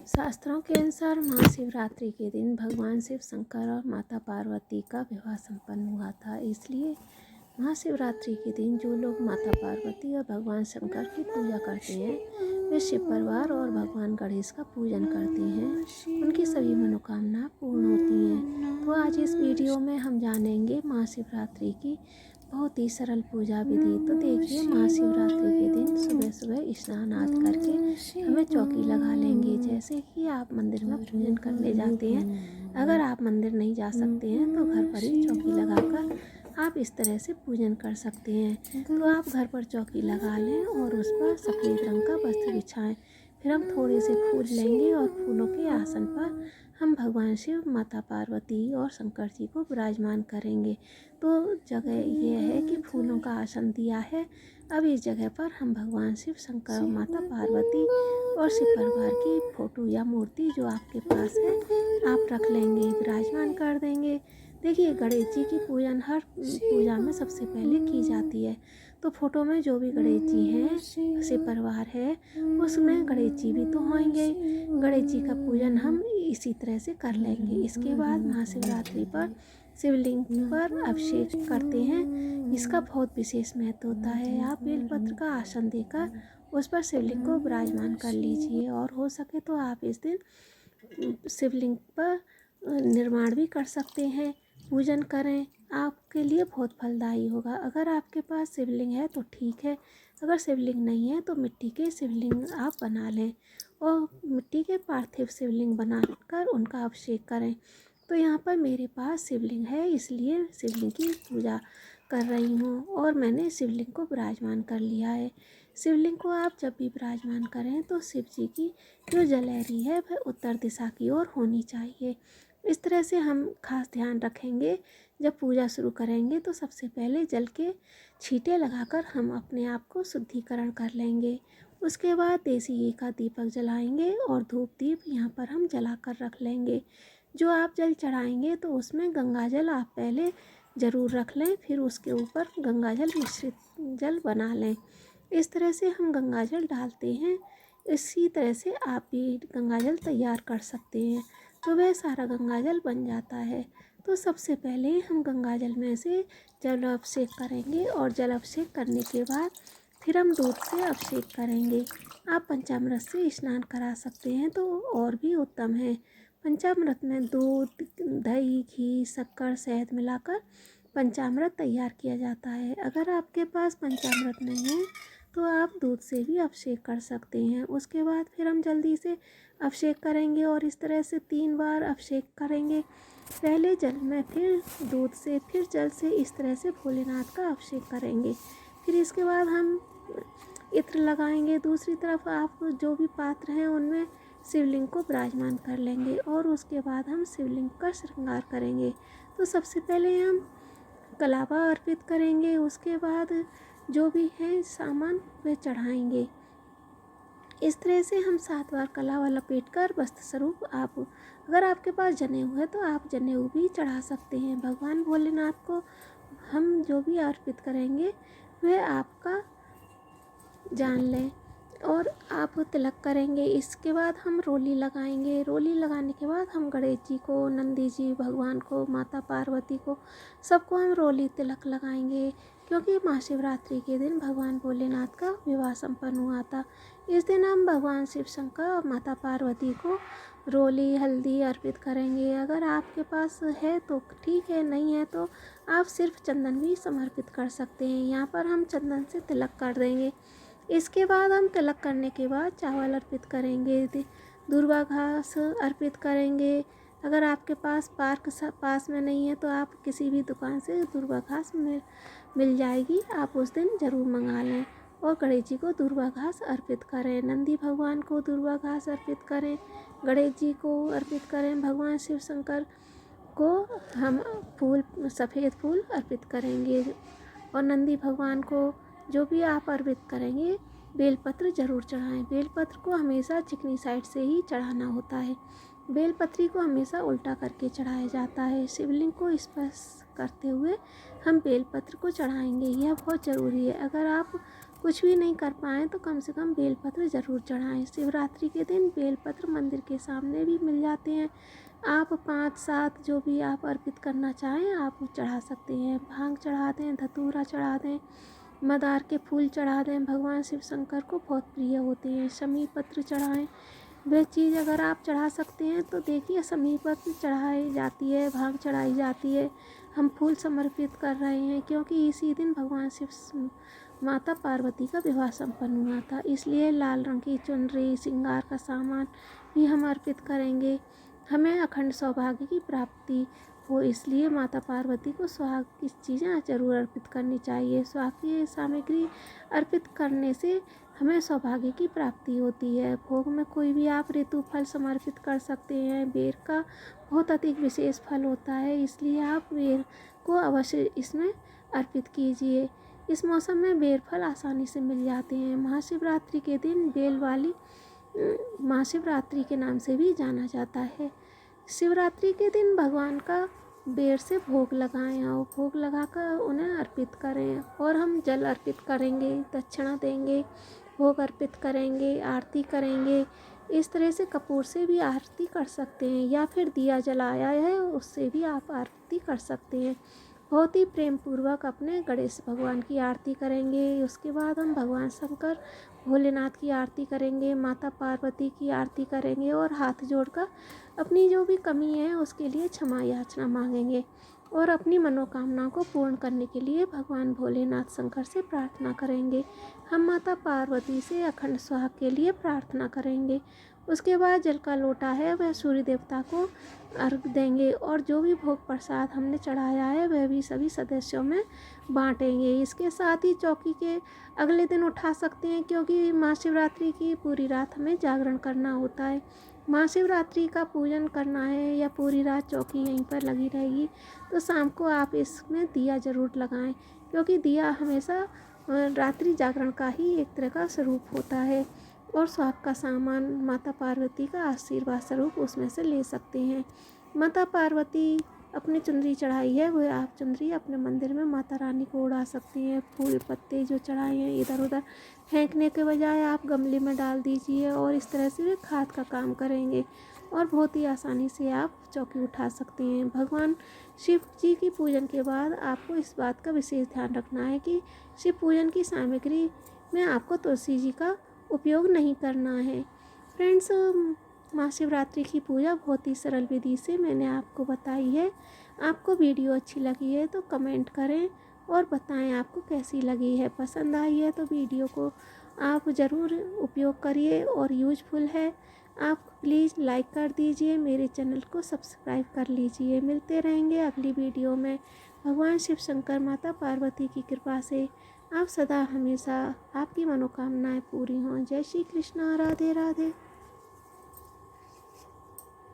शास्त्रों के अनुसार महाशिवरात्रि के दिन भगवान शिव शंकर और माता पार्वती का विवाह संपन्न हुआ था। इसलिए महाशिवरात्रि के दिन जो लोग माता पार्वती और भगवान शंकर की पूजा करते हैं वे शिव परिवार और भगवान गणेश का पूजन करते हैं। उनकी सभी मनोकामना पूर्ण होती हैं। तो आज इस वीडियो में हम जानेंगे महाशिवरात्रि की बहुत ही सरल पूजा विधि। तो देखिए, महाशिवरात्रि के दिन सुबह सुबह स्नान आदि करके हमें चौकी लगा लेंगे। जैसे कि आप मंदिर में पूजन करने जाते हैं, अगर आप मंदिर नहीं जा सकते हैं तो घर पर ही चौकी लगाकर आप इस तरह से पूजन कर सकते हैं। तो आप घर पर चौकी लगा लें और उस पर सफ़ेद रंग का वस्त्र बिछाएं। फिर हम थोड़े से फूल लेंगे और फूलों के आसन पर हम भगवान शिव, माता पार्वती और शंकर जी को विराजमान करेंगे। तो जगह यह है कि फूलों का आसन दिया है। अब इस जगह पर हम भगवान शिव, शंकर, माता पार्वती और शिव परिवार की फ़ोटो या मूर्ति जो आपके पास है आप रख लेंगे, विराजमान कर देंगे। देखिए, गणेश जी की पूजन हर पूजा में सबसे पहले की जाती है। तो फोटो में जो भी गणेश जी हैं, शिव परिवार है, उसमें गणेश जी भी तो होंगे। गणेश जी का पूजन हम इसी तरह से कर लेंगे। इसके बाद महाशिवरात्रि पर शिवलिंग पर अभिषेक करते हैं। इसका बहुत विशेष महत्व होता है। आप बेलपत्र का आसन देकर उस पर शिवलिंग को विराजमान कर लीजिए और हो सके तो आप इस दिन शिवलिंग पर निर्माण भी कर सकते हैं। पूजन करें, आपके लिए बहुत फलदायी होगा। अगर आपके पास शिवलिंग है तो ठीक है, अगर शिवलिंग नहीं है तो मिट्टी के शिवलिंग आप बना लें और मिट्टी के पार्थिव शिवलिंग बनाकर उनका अभिषेक करें। तो यहाँ पर मेरे पास शिवलिंग है, इसलिए शिवलिंग की पूजा कर रही हूँ और मैंने शिवलिंग को विराजमान कर लिया है। शिवलिंग को आप जब भी विराजमान करें तो शिव जी की जो जलहरी है वह उत्तर दिशा की ओर होनी चाहिए। इस तरह से हम खास ध्यान रखेंगे। जब पूजा शुरू करेंगे तो सबसे पहले जल के छींटे लगाकर हम अपने आप को शुद्धिकरण कर लेंगे। उसके बाद देसी घी का दीपक जलाएंगे और धूप दीप यहाँ पर हम जला कर रख लेंगे। जो आप जल चढ़ाएंगे तो उसमें गंगा जल आप पहले ज़रूर रख लें, फिर उसके ऊपर गंगा जल मिश्रित जल बना लें। इस तरह से हम गंगा जल डालते हैं। इसी तरह से आप भी गंगा जल तैयार कर सकते हैं। तो वह सारा गंगा जल बन जाता है। तो सबसे पहले हम गंगा जल में से जल अभिषेक करेंगे और जल अभिषेक करने के बाद फिर हम दूध से अभिषेक करेंगे। आप पंचामृत से स्नान करा सकते हैं तो और भी उत्तम है। पंचामृत में दूध, दही, घी, शक्कर, शहद मिलाकर पंचामृत तैयार किया जाता है। अगर आपके पास पंचामृत नहीं है तो आप दूध से भी अभिषेक कर सकते हैं। उसके बाद फिर हम जल्दी से अभिषेक करेंगे और इस तरह से 3 बार अभिषेक करेंगे। पहले जल में, फिर दूध से, फिर जल से, इस तरह से भोलेनाथ का अभिषेक करेंगे। फिर इसके बाद हम इत्र लगाएंगे। दूसरी तरफ आप जो भी पात्र हैं उनमें शिवलिंग को विराजमान कर लेंगे और उसके बाद हम शिवलिंग का श्रृंगार करेंगे। तो सबसे पहले हम कलावा अर्पित करेंगे, उसके बाद जो भी है सामान वे चढ़ाएंगे। इस तरह से हम 7 बार कलावा लपेट कर वस्त्र स्वरूप आप, अगर आपके पास जनेऊ है तो आप जनेऊ भी चढ़ा सकते हैं। भगवान भोलेनाथ को हम जो भी अर्पित करेंगे वह आपका जान लें और आप तिलक करेंगे। इसके बाद हम रोली लगाएंगे। रोली लगाने के बाद हम गणेश जी को, नंदी जी, भगवान को, माता पार्वती को, सबको हम रोली तिलक लगाएंगे। क्योंकि महाशिवरात्रि के दिन भगवान भोलेनाथ का विवाह संपन्न हुआ था। इस दिन हम भगवान शिव शंकर और माता पार्वती को रोली, हल्दी अर्पित करेंगे। अगर आपके पास है तो ठीक है, नहीं है तो आप सिर्फ चंदन भी समर्पित कर सकते हैं। यहाँ पर हम चंदन से तिलक कर देंगे। इसके बाद हम तिलक करने के बाद चावल अर्पित करेंगे, दूर्वा घास अर्पित करेंगे। अगर आपके पास पार्क पास में नहीं है तो आप किसी भी दुकान से दूर्वा घास मिल जाएगी, आप उस दिन ज़रूर मंगा लें और गणेश जी को दूर्वा घास अर्पित करें। नंदी भगवान को दूर्वा घास अर्पित करें, गणेश जी को अर्पित करें। भगवान शिव शंकर को हम फूल, सफ़ेद फूल अर्पित करेंगे और नंदी भगवान को जो भी आप अर्पित करेंगे बेलपत्र ज़रूर चढ़ाएं। बेलपत्र को हमेशा चिकनी साइड से ही चढ़ाना होता है। बेलपत्री को हमेशा उल्टा करके चढ़ाया जाता है। शिवलिंग को स्पर्श करते हुए हम बेलपत्र को चढ़ाएंगे, यह बहुत ज़रूरी है। अगर आप कुछ भी नहीं कर पाएँ तो कम से कम बेलपत्र ज़रूर चढ़ाएँ। शिवरात्रि के दिन बेलपत्र मंदिर के सामने भी मिल जाते हैं। आप 5-7 जो भी आप अर्पित करना चाहें आप चढ़ा सकते हैं। भांग चढ़ा दें, धतूरा चढ़ा दें, मदार के फूल चढ़ा दें, भगवान शिव शंकर को बहुत प्रिय होते हैं। शमी पत्र चढ़ाएँ, वह चीज़ अगर आप चढ़ा सकते हैं तो देखिए शमी पत्र चढ़ाई जाती है, भांग चढ़ाई जाती है। हम फूल समर्पित कर रहे हैं क्योंकि इसी दिन भगवान शिव माता पार्वती का विवाह संपन्न हुआ था, इसलिए लाल रंग की चुनरी, श्रृंगार का सामान भी हम अर्पित करेंगे। हमें अखंड सौभाग्य की प्राप्ति हो, इसलिए माता पार्वती को सुहाग की चीज़ें ज़रूर अर्पित करनी चाहिए। सुहाग की सामग्री अर्पित करने से हमें सौभाग्य की प्राप्ति होती है। भोग में कोई भी आप ऋतु फल समर्पित कर सकते हैं। बेर का बहुत अधिक विशेष फल होता है, इसलिए आप बेर को अवश्य इसमें अर्पित कीजिए। इस मौसम में बेर फल आसानी से मिल जाते हैं। महाशिवरात्रि के दिन बेल वाली महाशिवरात्रि के नाम से भी जाना जाता है। शिवरात्रि के दिन भगवान का बेर से भोग लगाएं और भोग लगाकर उन्हें अर्पित करें, और हम जल अर्पित करेंगे, दक्षिणा देंगे, भोग अर्पित करेंगे, आरती करेंगे। इस तरह से कपूर से भी आरती कर सकते हैं या फिर दिया जलाया है उससे भी आप आरती कर सकते हैं। बहुत ही प्रेम पूर्वक अपने गणेश भगवान की आरती करेंगे। उसके बाद हम भगवान शंकर भोलेनाथ की आरती करेंगे, माता पार्वती की आरती करेंगे और हाथ जोड़कर अपनी जो भी कमी है उसके लिए क्षमा याचना मांगेंगे और अपनी मनोकामना को पूर्ण करने के लिए भगवान भोलेनाथ शंकर से प्रार्थना करेंगे। हम माता पार्वती से अखंड सुहाग के लिए प्रार्थना करेंगे। उसके बाद जल का लोटा है वह सूर्य देवता को अर्घ देंगे और जो भी भोग प्रसाद हमने चढ़ाया है वह भी सभी सदस्यों में बांटेंगे। इसके साथ ही चौकी के अगले दिन उठा सकते हैं क्योंकि महाशिवरात्रि की पूरी रात हमें जागरण करना होता है। महाशिवरात्रि का पूजन करना है या पूरी रात चौकी यहीं पर लगी रहेगी तो शाम को आप इसमें दिया ज़रूर लगाएं, क्योंकि दिया हमेशा रात्रि जागरण का ही एक तरह का स्वरूप होता है और सुहाग का सामान माता पार्वती का आशीर्वाद स्वरूप उसमें से ले सकते हैं। माता पार्वती अपनी चुनरी चढ़ाई है वह आप चुनरी अपने मंदिर में माता रानी को उड़ा सकती हैं। फूल पत्ते जो चढ़ाए हैं इधर उधर फेंकने के बजाय आप गमले में डाल दीजिए और इस तरह से वे खाद का काम करेंगे और बहुत ही आसानी से आप चौकी उठा सकते हैं। भगवान शिव जी की पूजन के बाद आपको इस बात का विशेष ध्यान रखना है कि शिव पूजन की सामग्री में आपको तुलसी जी का उपयोग नहीं करना है। फ्रेंड्स, महाशिवरात्रि की पूजा बहुत ही सरल विधि से मैंने आपको बताई है। आपको वीडियो अच्छी लगी है तो कमेंट करें और बताएं आपको कैसी लगी है। पसंद आई है तो वीडियो को आप ज़रूर उपयोग करिए और यूजफुल है आप प्लीज़ लाइक कर दीजिए, मेरे चैनल को सब्सक्राइब कर लीजिए। मिलते रहेंगे अगली वीडियो में। भगवान शिव शंकर माता पार्वती की कृपा से आप सदा हमेशा आपकी मनोकामनाएं पूरी हों। जय श्री कृष्णा, राधे राधे।